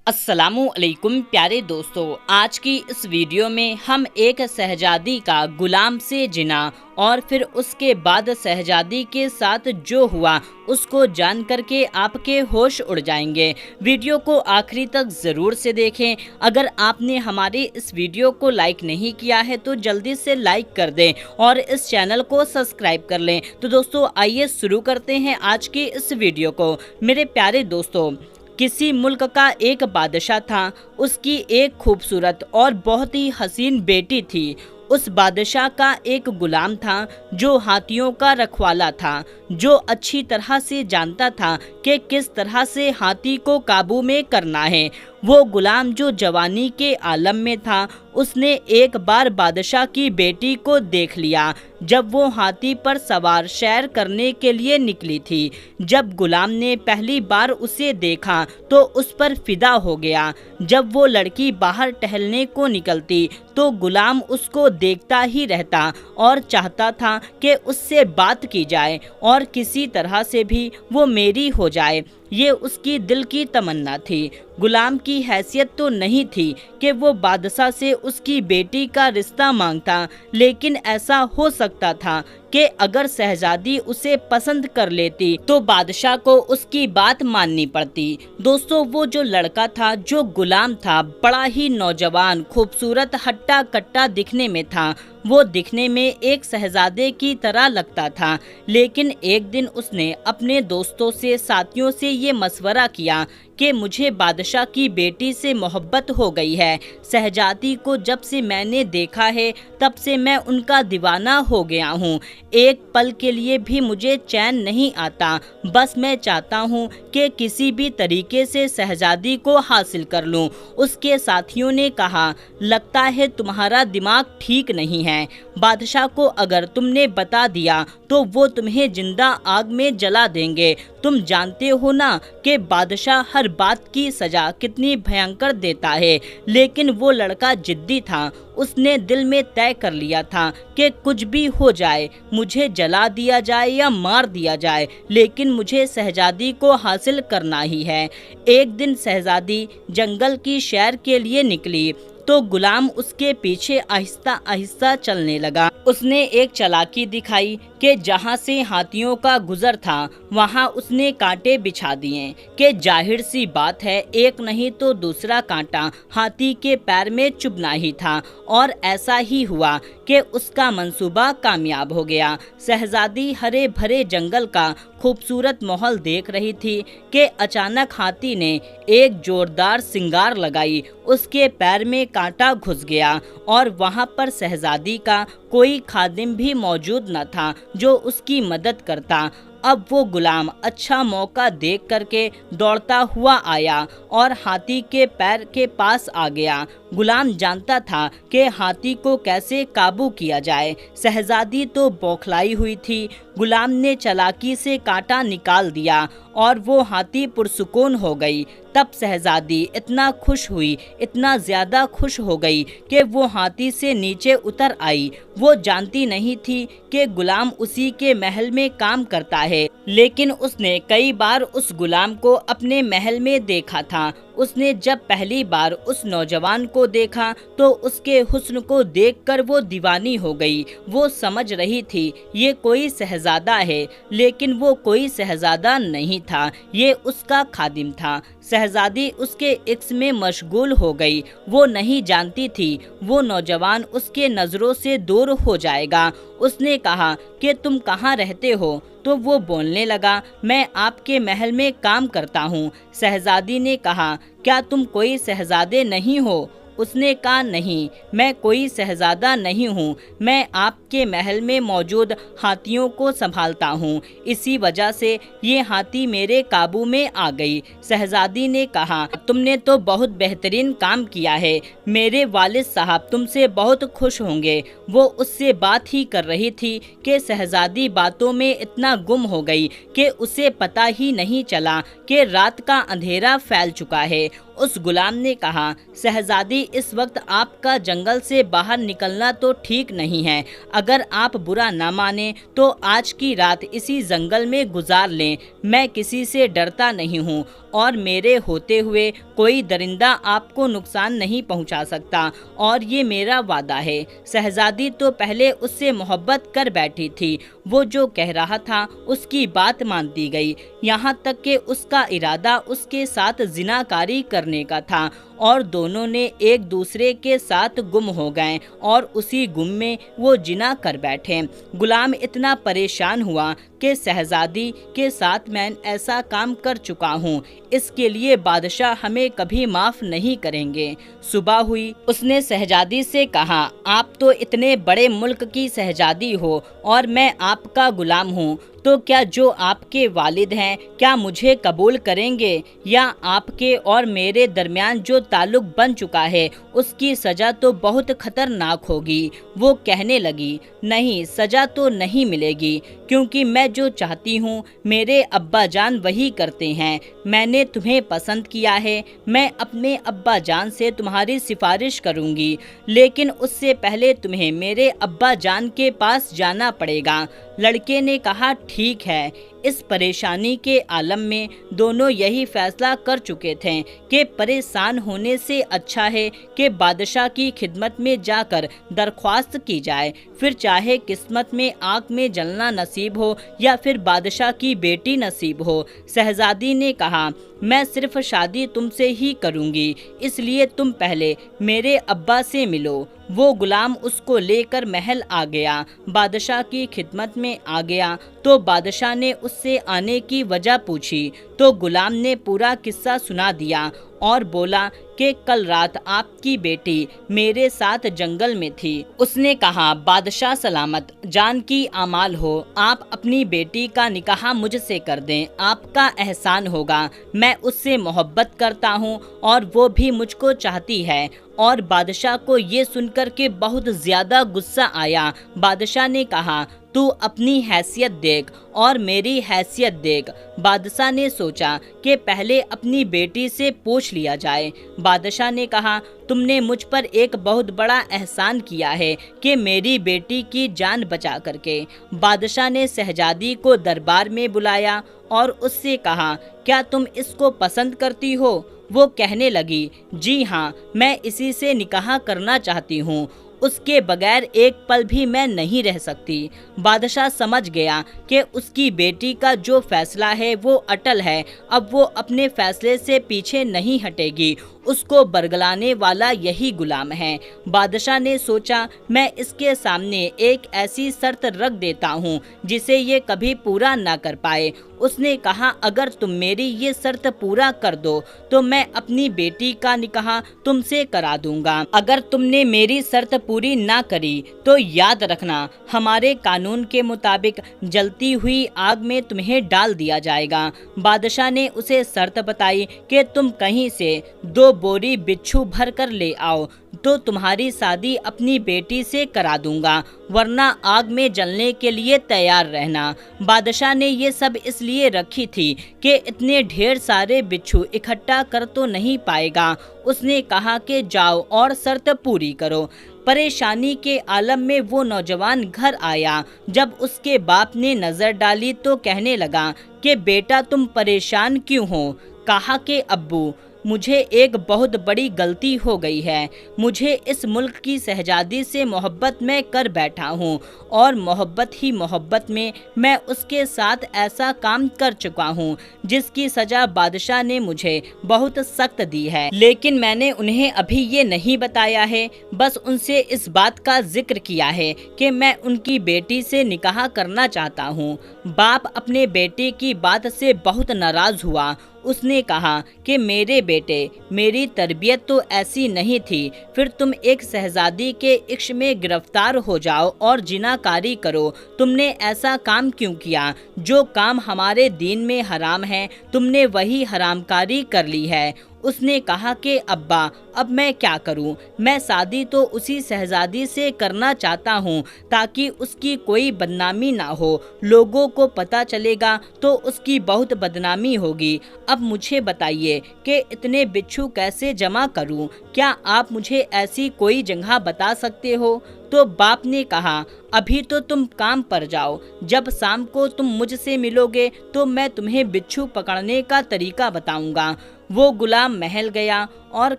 अस्सलामुअलैकुम प्यारे दोस्तों, आज की इस वीडियो में हम एक शहजादी का गुलाम से जिना और फिर उसके बाद शहजादी के साथ जो हुआ उसको जान करके आपके होश उड़ जाएंगे। वीडियो को आखिरी तक ज़रूर से देखें। अगर आपने हमारे इस वीडियो को लाइक नहीं किया है तो जल्दी से लाइक कर दें और इस चैनल को सब्सक्राइब कर लें। तो दोस्तों आइए शुरू करते हैं आज की इस वीडियो को। मेरे प्यारे दोस्तों, किसी मुल्क का एक बादशाह था। उसकी एक खूबसूरत और बहुत ही हसीन बेटी थी। उस बादशाह का एक गुलाम था जो हाथियों का रखवाला था, जो अच्छी तरह से जानता था कि किस तरह से हाथी को काबू में करना है। वो गुलाम जो जवानी के आलम में था, उसने एक बार बादशाह की बेटी को देख लिया जब वो हाथी पर सवार सैर करने के लिए निकली थी। जब गुलाम ने पहली बार उसे देखा तो उस पर फिदा हो गया। जब वो लड़की बाहर टहलने को निकलती तो गुलाम उसको देखता ही रहता और चाहता था कि उससे बात की जाए और किसी तरह से भी वो मेरी हो जाए। ये उसकी दिल की तमन्ना थी। गुलाम की हैसियत तो नहीं थी कि वो बादशाह से उसकी बेटी का रिश्ता मांगता, लेकिन ऐसा हो सकता था कि अगर शहजादी उसे पसंद कर लेती तो बादशाह को उसकी बात माननी पड़ती। दोस्तों, वो जो लड़का था, जो गुलाम था, बड़ा ही नौजवान, खूबसूरत, हट्टा कट्टा दिखने में था। वो दिखने में एक शहजादे की तरह लगता था। लेकिन एक दिन उसने अपने दोस्तों से, साथियों से ये मशवरा किया कि मुझे बादशाह की बेटी से मोहब्बत हो गई है। शहजादी को जब से मैंने देखा है तब से मैं उनका दीवाना हो गया हूँ। एक पल के लिए भी मुझे चैन नहीं आता। बस मैं चाहता हूँ कि किसी भी तरीके से शहजादी को हासिल कर लूँ। उसके साथियों ने कहा, लगता है तुम्हारा दिमाग ठीक नहीं है। बादशाह को अगर तुमने बता दिया तो वो तुम्हें जिंदा आग में जला देंगे। तुम जानते हो ना कि बादशाह हर बात की सजा कितनी भयंकर देता है। लेकिन वो लड़का जिद्दी था। उसने दिल में तय कर लिया था कि कुछ भी हो जाए, मुझे जला दिया जाए या मार दिया जाए, लेकिन मुझे शहजादी को हासिल करना ही है। एक दिन शहजादी जंगल की सैर के लिए निकली तो गुलाम उसके पीछे आहिस्ता आहिस्ता चलने लगा। उसने एक चालाकी दिखाई कि जहाँ से हाथियों का गुजर था वहाँ उसने कांटे बिछा दिए कि जाहिर सी बात है एक नहीं तो दूसरा कांटा हाथी के पैर में चुभना ही था। और ऐसा ही हुआ कि उसका मंसूबा कामयाब हो गया। शहजादी हरे भरे जंगल का खूबसूरत माहौल देख रही थी कि अचानक हाथी ने एक जोरदार सिंगार लगाई। उसके पैर में कांटा घुस गया और वहां पर शहजादी का कोई खादिम भी मौजूद न था जो उसकी मदद करता। अब वो गुलाम अच्छा मौका देख करके दौड़ता हुआ आया और हाथी के पैर के पास आ गया। गुलाम जानता था कि हाथी को कैसे काबू किया जाए। शहजादी तो बौखलाई हुई थी। गुलाम ने चालाकी से कांटा निकाल दिया और वो हाथी पुरसुकून हो गई। तब शहजादी इतना खुश हुई, इतना ज़्यादा खुश हो गई कि वो हाथी से नीचे उतर आई। वो जानती नहीं थी कि गुलाम उसी के महल में काम करता है, लेकिन उसने कई बार उस गुलाम को अपने महल में देखा था। उसने जब पहली बार उस नौजवान को देखा तो उसके हुस्न को देखकर वो दीवानी हो गई। वो समझ रही थी ये कोई शहजादा है, लेकिन वो कोई शहजादा नहीं था, ये उसका खादिम था। शहजादी उसके इश्क में मशगूल हो गई। वो नहीं जानती थी वो नौजवान उसके नज़रों से दूर हो जाएगा। उसने कहा कि तुम कहाँ रहते हो? तो वो बोलने लगा, मैं आपके महल में काम करता हूँ। शहजादी ने कहा, क्या तुम कोई शहजादे नहीं हो? उसने कहा, नहीं, मैं कोई शहजादा नहीं हूँ, मैं आपके महल में मौजूद हाथियों को संभालता हूँ। इसी वजह से ये हाथी मेरे काबू में आ गई। शहजादी ने कहा, तुमने तो बहुत बेहतरीन काम किया है। मेरे वालिद साहब तुमसे बहुत खुश होंगे। वो उससे बात ही कर रही थी कि शहजादी बातों में इतना गुम हो गई कि उसे पता ही नहीं चला कि रात का अंधेरा फैल चुका है उस गुलाम ने कहा, शहजादी, इस वक्त आपका जंगल से बाहर निकलना तो ठीक नहीं है। अगर आप बुरा ना माने तो आज की रात इसी जंगल में गुजार लें। मैं किसी से डरता नहीं हूँ और मेरे होते हुए कोई दरिंदा आपको नुकसान नहीं पहुंचा सकता, और ये मेरा वादा है। शहजादी तो पहले उससे मोहब्बत कर बैठी थी। वो जो कह रहा था उसकी बात मान दी गई, यहाँ तक कि उसका इरादा उसके साथ जिनाकारी करने का था, और दोनों ने एक दूसरे के साथ गुम हो गए और उसी गुम में वो जिना कर बैठे। गुलाम इतना परेशान हुआ कि शहजादी के साथ मैं ऐसा काम कर चुका हूँ, इसके लिए बादशाह हमें कभी माफ नहीं करेंगे। सुबह हुई, उसने शहजादी से कहा, आप तो इतने बड़े मुल्क की शहजादी हो और मैं आपका गुलाम हूँ, तो क्या जो आपके वालिद हैं क्या मुझे कबूल करेंगे, या आपके और मेरे दरमियान जो ताल्लुक बन चुका है उसकी सज़ा तो बहुत खतरनाक होगी। वो कहने लगी, नहीं, सज़ा तो नहीं मिलेगी, क्योंकि मैं जो चाहती हूँ मेरे अब्बा जान वही करते हैं। मैंने तुम्हें पसंद किया है, मैं अपने अब्बा जान से तुम्हारी सिफारिश करूँगी, लेकिन उससे पहले तुम्हें मेरे अब्बा जान के पास जाना पड़ेगा। लड़के ने कहा, ठीक है। इस परेशानी के आलम में दोनों यही फैसला कर चुके थे कि परेशान होने से अच्छा है कि बादशाह की खिदमत में जाकर दरख्वास्त की जाए, फिर चाहे किस्मत में आग में जलना नसीब हो या फिर बादशाह की बेटी नसीब हो। शहजादी ने कहा, मैं सिर्फ शादी तुमसे ही करूँगी, इसलिए तुम पहले मेरे अब्बा से मिलो। वो गुलाम उसको लेकर महल आ गया, बादशाह की खिदमत में आ गया तो बादशाह ने उससे आने की वजह पूछी तो गुलाम ने पूरा किस्सा सुना दिया और बोला कि कल रात आपकी बेटी मेरे साथ जंगल में थी। उसने कहा, बादशाह सलामत, जान की आमाल हो, आप अपनी बेटी का निकाह मुझसे कर दें, आपका एहसान होगा। मैं उससे मोहब्बत करता हूँ और वो भी मुझको चाहती है। और बादशाह को ये सुनकर के बहुत ज़्यादा गुस्सा आया। बादशाह ने कहा, तू अपनी हैसियत देख और मेरी हैसियत देख। बादशाह ने सोचा कि पहले अपनी बेटी से पूछ लिया जाए। बादशाह ने कहा, तुमने मुझ पर एक बहुत बड़ा एहसान किया है कि मेरी बेटी की जान बचा करके। बादशाह ने शहजादी को दरबार में बुलाया और उससे कहा, क्या तुम इसको पसंद करती हो? वो कहने लगी, जी हाँ, मैं इसी से निकाह करना चाहती हूँ, उसके बगैर एक पल भी मैं नहीं रह सकती। बादशाह समझ गया कि उसकी बेटी का जो फैसला है वो अटल है, अब वो अपने फैसले से पीछे नहीं हटेगी। उसको बरगलाने वाला यही गुलाम है। बादशाह ने सोचा, मैं इसके सामने एक ऐसी शर्त रख देता हूँ जिसे ये कभी पूरा ना कर पाए। उसने कहा, अगर तुम मेरी ये शर्त पूरा कर दो तो मैं अपनी बेटी का निकाह तुमसे करा दूंगा। अगर तुमने मेरी शर्त पूरी ना करी तो याद रखना, हमारे कानून के मुताबिक जलती हुई आग में तुम्हें डाल दिया जाएगा। बादशाह ने उसे शर्त बताई कि तुम कहीं से 2 बोरी बिच्छू भर कर ले आओ तो तुम्हारी शादी अपनी बेटी से करा दूंगा, वरना आग में जलने के लिए तैयार रहना। बादशाह ने ये सब इसलिए रखी थी कि इतने ढेर सारे बिच्छू इकट्ठा कर तो नहीं पाएगा। उसने कहा कि जाओ और शर्त पूरी करो। परेशानी के आलम में वो नौजवान घर आया। जब उसके बाप ने नजर डाली तो कहने लगा कि बेटा, तुम परेशान क्यों हो? कहा कि अब्बू, मुझे एक बहुत बड़ी गलती हो गई है। मुझे इस मुल्क की शहजादी से मोहब्बत में कर बैठा हूँ और मोहब्बत ही मोहब्बत में मैं उसके साथ ऐसा काम कर चुका हूँ जिसकी सजा बादशाह ने मुझे बहुत सख्त दी है, लेकिन मैंने उन्हें अभी ये नहीं बताया है। बस उनसे इस बात का जिक्र किया है कि मैं उनकी बेटी से निकाह करना चाहता हूँ। बाप अपने बेटे की बात से बहुत नाराज हुआ। उसने कहा कि मेरे बेटे, मेरी तरबियत तो ऐसी नहीं थी, फिर तुम एक शहजादी के इश्क में गिरफ्तार हो जाओ और जिनाकारी करो। तुमने ऐसा काम क्यों किया? जो काम हमारे दीन में हराम है तुमने वही हरामकारी कर ली है। اس نے کہا کہ ابا اب میں کیا کروں، میں شادی تو اسی شہزادی سے کرنا چاہتا ہوں تاکہ اس کی کوئی بدنامی نہ ہو، لوگوں کو پتہ چلے گا تو اس کی بہت بدنامی ہوگی۔ اب مجھے بتائیے کہ اتنے بچھو کیسے جمع کروں، کیا آپ مجھے ایسی کوئی جگہ بتا سکتے ہو؟ تو باپ نے کہا ابھی تو تم کام پر جاؤ، جب شام کو تم مجھ سے ملو گے تو میں تمہیں بچھو پکڑنے کا طریقہ بتاؤں گا۔ وہ غلام محل گیا اور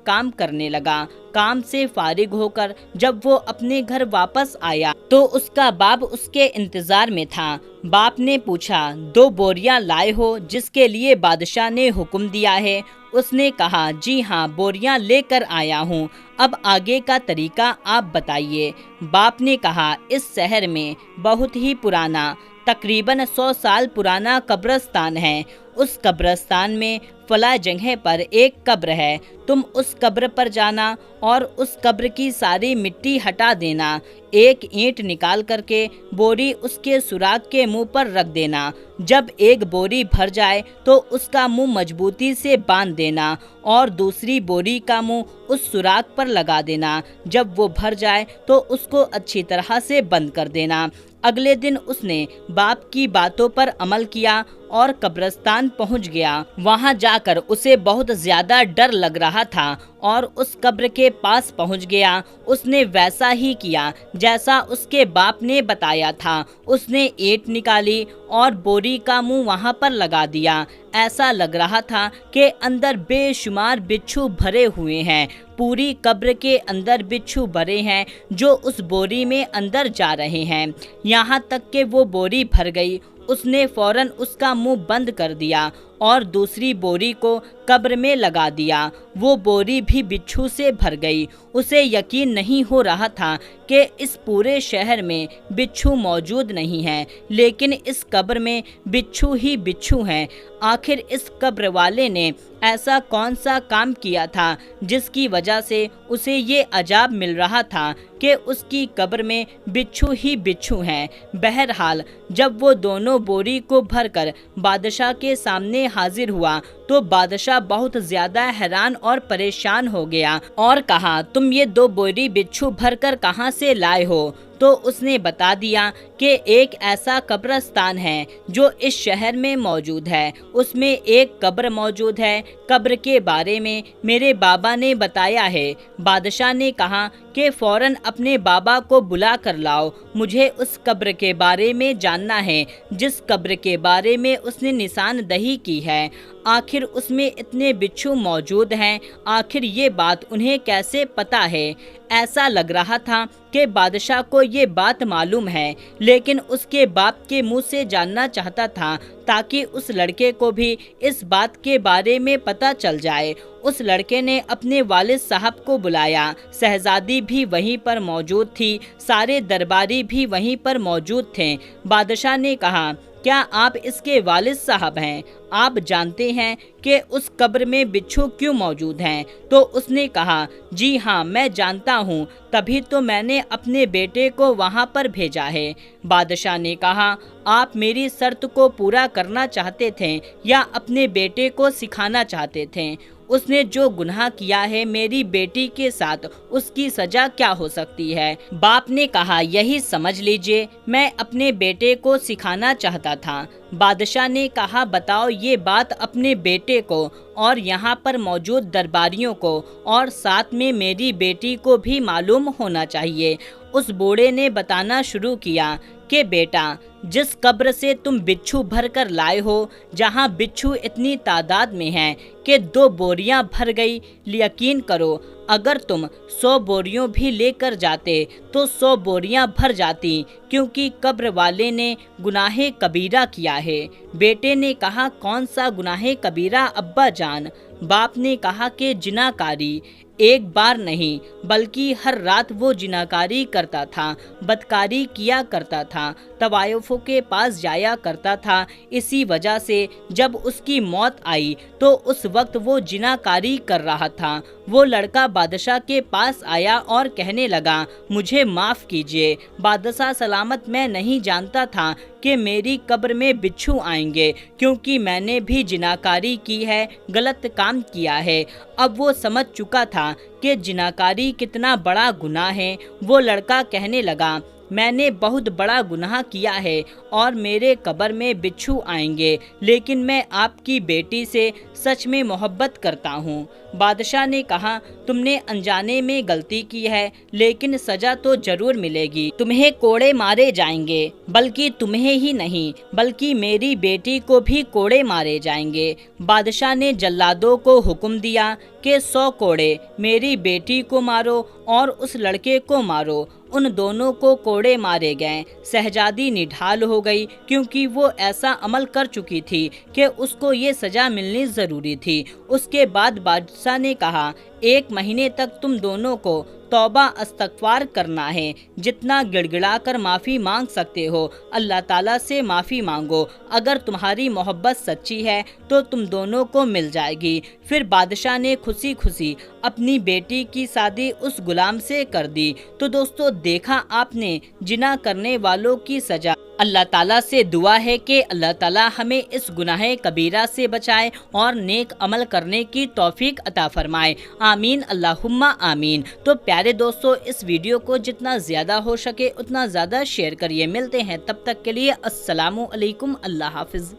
کام کرنے لگا۔ کام سے فارغ ہو کر جب وہ اپنے گھر واپس آیا تو اس کا باپ اس کے انتظار میں تھا۔ باپ نے پوچھا 2 بوریاں لائے ہو جس کے لیے بادشاہ نے حکم دیا ہے؟ اس نے کہا جی ہاں بوریاں لے کر آیا ہوں، اب آگے کا طریقہ آپ بتائیے۔ باپ نے کہا اس شہر میں بہت ہی پرانا تقریباً 100 سال پرانا قبرستان ہے، اس قبرستان میں فلاں جگہ پر ایک قبر ہے، تم اس قبر پر جانا اور اس قبر کی ساری مٹی ہٹا دینا، ایک اینٹ نکال کر کے بوری اس کے سوراخ کے منہ پر رکھ دینا، جب ایک بوری بھر جائے تو اس کا منہ مضبوطی سے باندھ دینا اور دوسری بوری کا منہ اس سوراخ پر لگا دینا، جب وہ بھر جائے تو اس کو اچھی طرح سے بند کر دینا۔ اگلے دن اس نے باپ کی باتوں پر عمل کیا اور قبرستان پہنچ گیا۔ وہاں جا کر اسے بہت زیادہ ڈر لگ رہا تھا اور اس قبر کے پاس پہنچ گیا۔ اس نے ویسا ہی کیا جیسا اس کے باپ نے بتایا تھا، اس نے اینٹ نکالی اور بوری کا منہ وہاں پر لگا دیا۔ ایسا لگ رہا تھا کہ اندر بے شمار بچھو بھرے ہوئے ہیں، پوری قبر کے اندر بچھو بھرے ہیں جو اس بوری میں اندر جا رہے ہیں، یہاں تک کہ وہ بوری بھر گئی۔ اس نے فوراً اس کا منہ بند کر دیا اور دوسری بوری کو قبر میں لگا دیا، وہ بوری بھی بچھو سے بھر گئی۔ اسے یقین نہیں ہو رہا تھا کہ اس پورے شہر میں بچھو موجود نہیں ہیں، لیکن اس قبر میں بچھو ہی بچھو ہیں۔ آخر اس قبر والے نے ایسا کون سا کام کیا تھا جس کی وجہ سے اسے یہ عذاب مل رہا تھا کہ اس کی قبر میں بچھو ہی بچھو ہیں؟ بہرحال جب وہ دونوں بوری کو بھر کر بادشاہ کے سامنے حاضر ہوا تو بادشاہ بہت زیادہ حیران اور پریشان ہو گیا اور کہا تم یہ 2 بوری بچھو بھر کر کہاں سے لائے ہو؟ تو اس نے بتا دیا کہ ایک ایسا قبرستان ہے جو اس شہر میں موجود ہے، اس میں ایک قبر موجود ہے، قبر کے بارے میں میرے بابا نے بتایا ہے۔ بادشاہ نے کہا کہ فوراً اپنے بابا کو بلا کر لاؤ، مجھے اس قبر کے بارے میں جاننا ہے جس قبر کے بارے میں اس نے نشاندہی کی ہے۔ آخر اس میں اتنے بچھو موجود ہیں، آخر یہ بات انہیں کیسے پتہ ہے؟ ایسا لگ رہا تھا کہ بادشاہ کو یہ بات معلوم ہے، لیکن اس کے باپ کے منہ سے جاننا چاہتا تھا تاکہ اس لڑکے کو بھی اس بات کے بارے میں پتہ چل جائے۔ اس لڑکے نے اپنے والد صاحب کو بلایا، شہزادی بھی وہیں پر موجود تھی، سارے درباری بھی وہیں پر موجود تھے۔ بادشاہ نے کہا کیا آپ اس کے والد صاحب ہیں؟ آپ جانتے ہیں کہ اس قبر میں بچھو کیوں موجود ہیں؟ تو اس نے کہا جی ہاں میں جانتا ہوں، تبھی تو میں نے اپنے بیٹے کو وہاں پر بھیجا ہے۔ بادشاہ نے کہا آپ میری شرط کو پورا کرنا چاہتے تھے یا اپنے بیٹے کو سکھانا چاہتے تھے؟ اس نے جو گناہ کیا ہے میری بیٹی کے ساتھ اس کی سزا کیا ہو سکتی ہے؟ باپ نے کہا یہی سمجھ لیجئے میں اپنے بیٹے کو سکھانا چاہتا تھا۔ بادشاہ نے کہا بتاؤ یہ بات اپنے بیٹے کو اور یہاں پر موجود درباریوں کو اور ساتھ میں میری بیٹی کو بھی معلوم ہونا چاہیے۔ اس بوڑھے نے بتانا شروع کیا کہ بیٹا جس قبر سے تم بچھو بھر کر لائے ہو، جہاں بچھو اتنی تعداد میں ہیں کہ 2 بوریاں بھر گئی، یقین کرو اگر تم 100 بوریوں بھی لے کر جاتے تو 100 بوریاں بھر جاتی، کیونکہ قبر والے نے گناہ کبیرہ کیا ہے۔ بیٹے نے کہا کون سا گناہ کبیرہ ابا جان؟ باپ نے کہا کہ جناکاری۔ ایک بار نہیں بلکہ ہر رات وہ جناکاری کرتا تھا، بدکاری کیا کرتا تھا، طوائفوں کے پاس جایا کرتا تھا۔ اسی وجہ سے جب اس کی موت آئی تو اس وقت وہ جناکاری کر رہا تھا۔ وہ لڑکا بادشاہ کے پاس آیا اور کہنے لگا مجھے معاف کیجیے بادشاہ سلامت، میں نہیں جانتا تھا کہ میری قبر میں بچھو آئیں گے، کیونکہ میں نے بھی جناکاری کی ہے، غلط کام کیا ہے۔ اب وہ سمجھ چکا تھا کہ جناکاری کتنا بڑا گناہ ہے۔ وہ لڑکا کہنے لگا میں نے بہت بڑا گناہ کیا ہے اور میرے قبر میں بچھو آئیں گے، لیکن میں آپ کی بیٹی سے سچ میں محبت کرتا ہوں۔ بادشاہ نے کہا تم نے انجانے میں غلطی کی ہے، لیکن سزا تو ضرور ملے گی، تمہیں کوڑے مارے جائیں گے، بلکہ تمہیں ہی نہیں بلکہ میری بیٹی کو بھی کوڑے مارے جائیں گے۔ بادشاہ نے جلادوں کو حکم دیا کہ 100 کوڑے میری بیٹی کو مارو اور اس لڑکے کو مارو۔ ان دونوں کو کوڑے مارے گئے۔ شہزادی نڈھال ہو گئی، کیونکہ وہ ایسا عمل کر چکی تھی کہ اس کو یہ سزا ملنی ضروری تھی۔ اس کے بعد بادشاہ نے کہا 1 مہینے تک تم دونوں کو توبہ استغفار کرنا ہے، جتنا گڑ گڑا کر معافی مانگ سکتے ہو اللہ تعالیٰ سے معافی مانگو، اگر تمہاری محبت سچی ہے تو تم دونوں کو مل جائے گی۔ پھر بادشاہ نے خوشی خوشی اپنی بیٹی کی شادی اس غلام سے کر دی۔ تو دوستو دیکھا آپ نے زنا کرنے والوں کی سزا۔ اللہ تعالیٰ سے دعا ہے کہ اللہ تعالیٰ ہمیں اس گناہ کبیرہ سے بچائے اور نیک عمل کرنے کی توفیق عطا فرمائے، آمین اللہم آمین۔ تو پیارے دوستو اس ویڈیو کو جتنا زیادہ ہو سکے اتنا زیادہ شیئر کریے۔ ملتے ہیں تب تک کے لیے السلام علیکم، اللہ حافظ۔